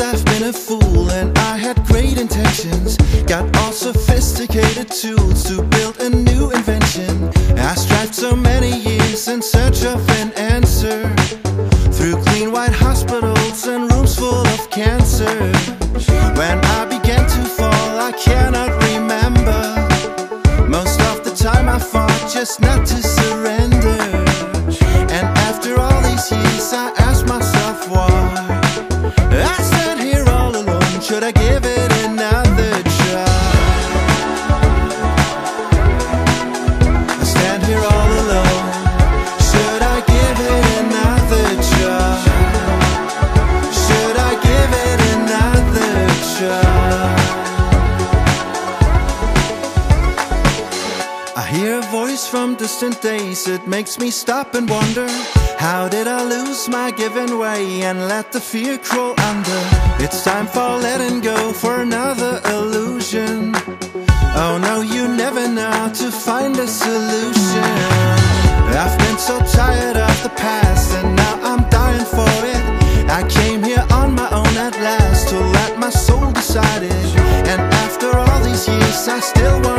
years I've been a fool, and I had great intentions. Got all sophisticated tools to build a new invention. I strived so many years in search of an answer, through clean white hospitals and rooms full of cancer. When I began to fall, I cannot remember. Most of the time I fought just not to surrender. And after all these years I ask myself why I stand here all alone. Should I give it another try? I stand here all alone. Should I give it another try? Should I give it another try? I hear a voice from distant days. It makes me stop and wonder, how did I lose my given way and let the fear crawl under? It's time for letting go, for another illusion. Oh no, you never know how to find a solution. I've been so tired of the past, and now I'm dying for it. I came here on my own at last to let my soul decide it. And after all these years I still want